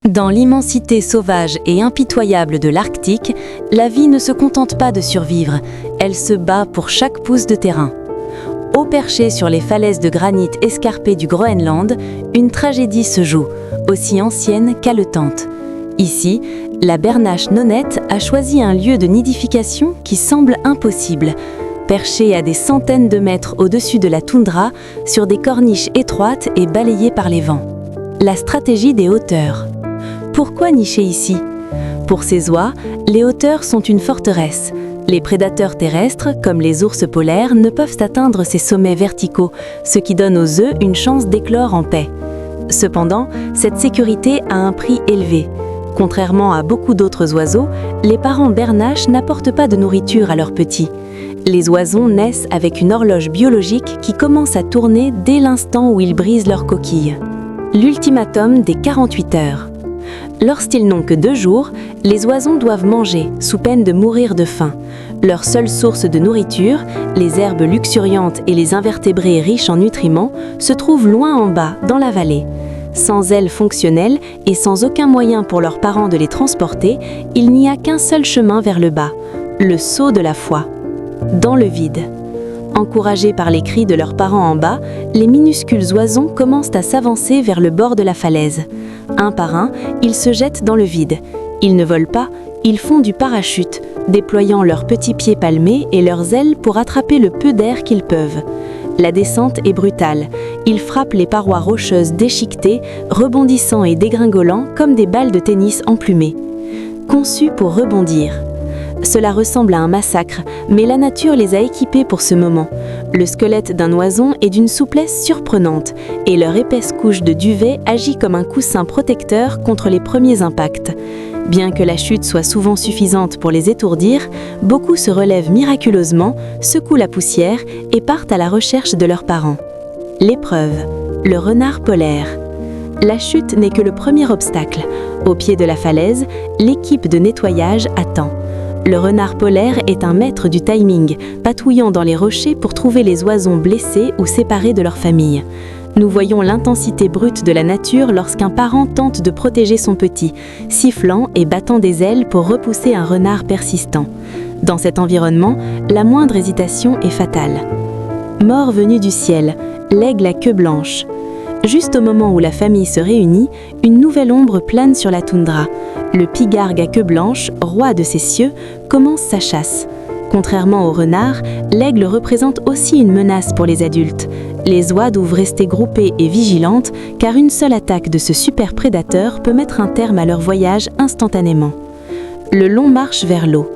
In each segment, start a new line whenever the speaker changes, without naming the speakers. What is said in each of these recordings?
Dans l'immensité sauvage et impitoyable de l'Arctique, la vie ne se contente pas de survivre, elle se bat pour chaque pouce de terrain. Haut perché sur les falaises de granit escarpées du Groenland, une tragédie se joue, aussi ancienne qu'haletante. Ici, la bernache nonnette a choisi un lieu de nidification qui semble impossible. Perchée à des centaines de mètres au-dessus de la toundra, sur des corniches étroites et balayées par les vents. La stratégie des hauteurs. Pourquoi nicher ici? Pour ces oies, les hauteurs sont une forteresse. Les prédateurs terrestres, comme les ours polaires, ne peuvent atteindre ces sommets verticaux, ce qui donne aux œufs une chance d'éclore en paix. Cependant, cette sécurité a un prix élevé. Contrairement à beaucoup d'autres oiseaux, les parents bernaches n'apportent pas de nourriture à leurs petits. Les oisons naissent avec une horloge biologique qui commence à tourner dès l'instant où ils brisent leur coquille. L'ultimatum des 48 heures. Lorsqu'ils n'ont que 2 jours, les oisons doivent manger, sous peine de mourir de faim. Leur seule source de nourriture, les herbes luxuriantes et les invertébrés riches en nutriments, se trouvent loin en bas, dans la vallée. Sans ailes fonctionnelles et sans aucun moyen pour leurs parents de les transporter, il n'y a qu'un seul chemin vers le bas, le saut de la foi. Dans le vide. Encouragés par les cris de leurs parents en bas, les minuscules oisons commencent à s'avancer vers le bord de la falaise. Un par un, ils se jettent dans le vide. Ils ne volent pas, ils font du parachute, déployant leurs petits pieds palmés et leurs ailes pour attraper le peu d'air qu'ils peuvent. La descente est brutale. Ils frappent les parois rocheuses déchiquetées, rebondissant et dégringolant comme des balles de tennis emplumées. Conçus pour rebondir. Cela ressemble à un massacre, mais la nature les a équipés pour ce moment. Le squelette d'un oison est d'une souplesse surprenante, et leur épaisse couche de duvet agit comme un coussin protecteur contre les premiers impacts. Bien que la chute soit souvent suffisante pour les étourdir, beaucoup se relèvent miraculeusement, secouent la poussière et partent à la recherche de leurs parents. L'épreuve, le renard polaire. La chute n'est que le premier obstacle. Au pied de la falaise, l'équipe de nettoyage attend. Le renard polaire est un maître du timing, patouillant dans les rochers pour trouver les oisons blessés ou séparés de leur famille. Nous voyons l'intensité brute de la nature lorsqu'un parent tente de protéger son petit, sifflant et battant des ailes pour repousser un renard persistant. Dans cet environnement, la moindre hésitation est fatale. Mort venu du ciel, l'aigle à queue blanche. Juste au moment où la famille se réunit, une nouvelle ombre plane sur la toundra. Le pigargue à queue blanche, roi de ces cieux, commence sa chasse. Contrairement au renard, l'aigle représente aussi une menace pour les adultes. Les oies doivent rester groupées et vigilantes, car une seule attaque de ce super prédateur peut mettre un terme à leur voyage instantanément. Le long marche vers l'eau.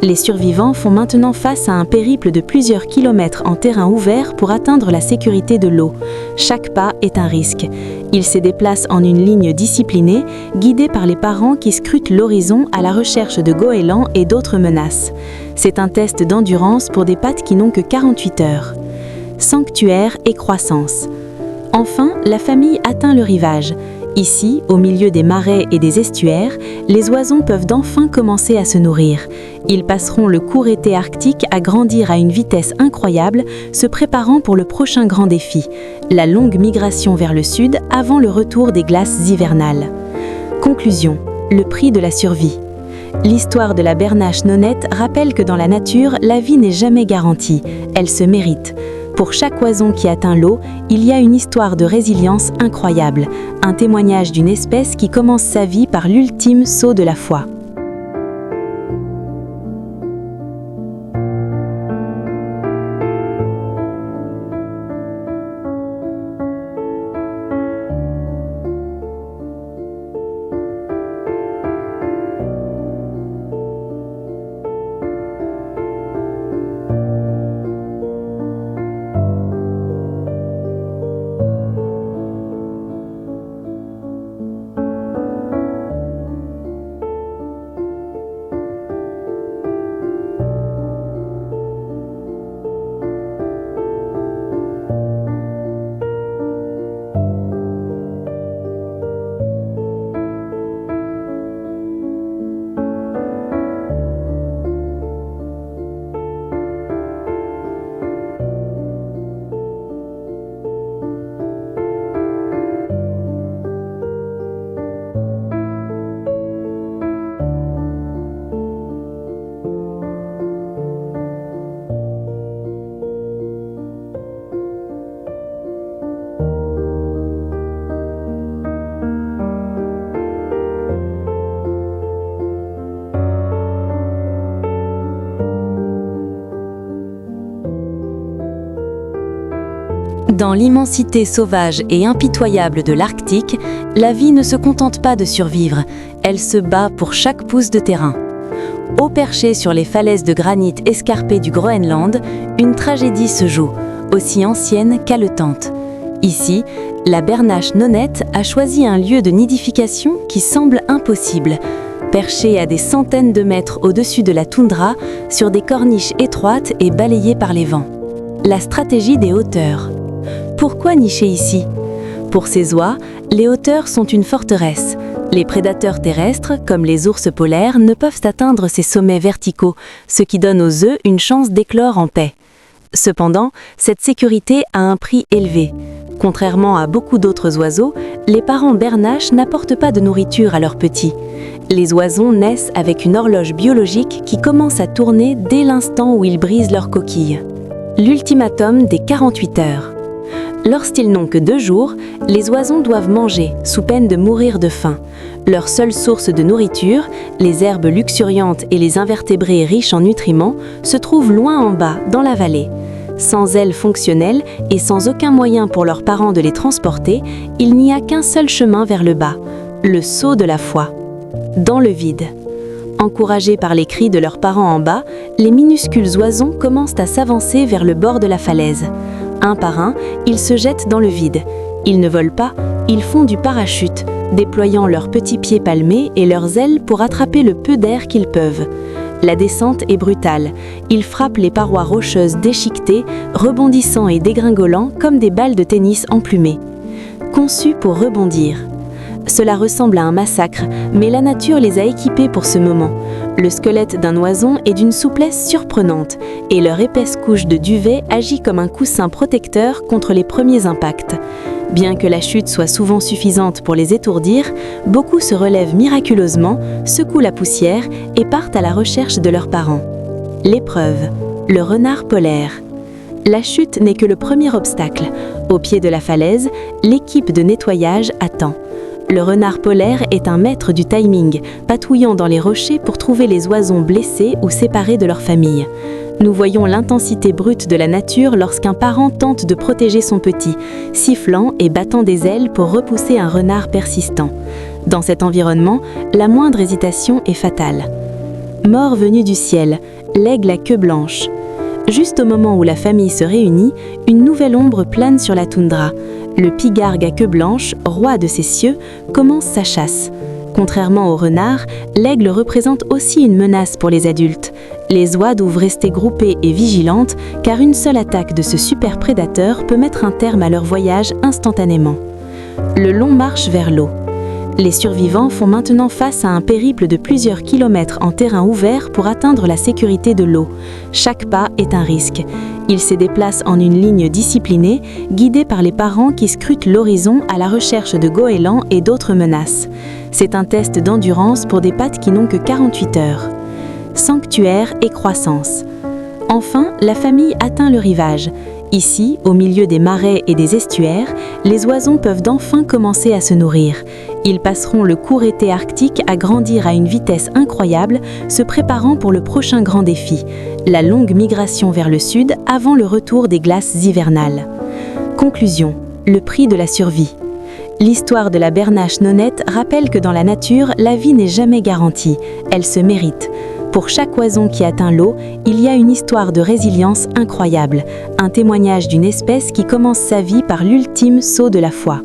Les survivants font maintenant face à un périple de plusieurs kilomètres en terrain ouvert pour atteindre la sécurité de l'eau. Chaque pas est un risque. Ils se déplacent en une ligne disciplinée, guidés par les parents qui scrutent l'horizon à la recherche de goélands et d'autres menaces. C'est un test d'endurance pour des pattes qui n'ont que 48 heures. Sanctuaire et croissance. Enfin, la famille atteint le rivage. Ici, au milieu des marais et des estuaires, les oisons peuvent enfin commencer à se nourrir. Ils passeront le court été arctique à grandir à une vitesse incroyable, se préparant pour le prochain grand défi, la longue migration vers le sud avant le retour des glaces hivernales. Conclusion, le prix de la survie. L'histoire de la bernache nonnette rappelle que dans la nature, la vie n'est jamais garantie, elle se mérite. Pour chaque oison qui atteint l'eau, il y a une histoire de résilience incroyable, un témoignage d'une espèce qui commence sa vie par l'ultime saut de la foi. Dans l'immensité sauvage et impitoyable de l'Arctique, la vie ne se contente pas de survivre, elle se bat pour chaque pouce de terrain. Haut perché sur les falaises de granit escarpées du Groenland, une tragédie se joue, aussi ancienne qu'haletante. Ici, la bernache nonnette a choisi un lieu de nidification qui semble impossible. Perchée à des centaines de mètres au-dessus de la toundra, sur des corniches étroites et balayées par les vents. La stratégie des hauteurs. Pourquoi nicher ici? Pour ces oies, les hauteurs sont une forteresse. Les prédateurs terrestres, comme les ours polaires, ne peuvent atteindre ces sommets verticaux, ce qui donne aux œufs une chance d'éclore en paix. Cependant, cette sécurité a un prix élevé. Contrairement à beaucoup d'autres oiseaux, les parents bernaches n'apportent pas de nourriture à leurs petits. Les oisons naissent avec une horloge biologique qui commence à tourner dès l'instant où ils brisent leur coquille. L'ultimatum des 48 heures. Lorsqu'ils n'ont que 2 jours, les oisons doivent manger, sous peine de mourir de faim. Leur seule source de nourriture, les herbes luxuriantes et les invertébrés riches en nutriments, se trouvent loin en bas, dans la vallée. Sans ailes fonctionnelles et sans aucun moyen pour leurs parents de les transporter, il n'y a qu'un seul chemin vers le bas, le saut de la foi. Dans le vide. Encouragés par les cris de leurs parents en bas, les minuscules oisons commencent à s'avancer vers le bord de la falaise. Un par un, ils se jettent dans le vide. Ils ne volent pas, ils font du parachute, déployant leurs petits pieds palmés et leurs ailes pour attraper le peu d'air qu'ils peuvent. La descente est brutale. Ils frappent les parois rocheuses déchiquetées, rebondissant et dégringolant comme des balles de tennis emplumées. Conçus pour rebondir. Cela ressemble à un massacre, mais la nature les a équipés pour ce moment. Le squelette d'un oison est d'une souplesse surprenante, et leur épaisse couche de duvet agit comme un coussin protecteur contre les premiers impacts. Bien que la chute soit souvent suffisante pour les étourdir, beaucoup se relèvent miraculeusement, secouent la poussière et partent à la recherche de leurs parents. L'épreuve, le renard polaire. La chute n'est que le premier obstacle. Au pied de la falaise, l'équipe de nettoyage attend. Le renard polaire est un maître du timing, patouillant dans les rochers pour trouver les oisons blessés ou séparés de leur famille. Nous voyons l'intensité brute de la nature lorsqu'un parent tente de protéger son petit, sifflant et battant des ailes pour repousser un renard persistant. Dans cet environnement, la moindre hésitation est fatale. Mort venu du ciel, l'aigle à queue blanche. Juste au moment où la famille se réunit, une nouvelle ombre plane sur la toundra. Le pigargue à queue blanche, roi de ces cieux, commence sa chasse. Contrairement au renard, l'aigle représente aussi une menace pour les adultes. Les oies doivent rester groupées et vigilantes, car une seule attaque de ce super prédateur peut mettre un terme à leur voyage instantanément. Le long marche vers l'eau. Les survivants font maintenant face à un périple de plusieurs kilomètres en terrain ouvert pour atteindre la sécurité de l'eau. Chaque pas est un risque. Ils se déplacent en une ligne disciplinée, guidés par les parents qui scrutent l'horizon à la recherche de goélands et d'autres menaces. C'est un test d'endurance pour des pattes qui n'ont que 48 heures. Sanctuaire et croissance. Enfin, la famille atteint le rivage. Ici, au milieu des marais et des estuaires, les oisons peuvent enfin commencer à se nourrir. Ils passeront le court été arctique à grandir à une vitesse incroyable, se préparant pour le prochain grand défi, la longue migration vers le sud avant le retour des glaces hivernales. Conclusion, le prix de la survie. L'histoire de la bernache nonnette rappelle que dans la nature, la vie n'est jamais garantie, elle se mérite. Pour chaque oison qui atteint l'eau, il y a une histoire de résilience incroyable, un témoignage d'une espèce qui commence sa vie par l'ultime saut de la foi.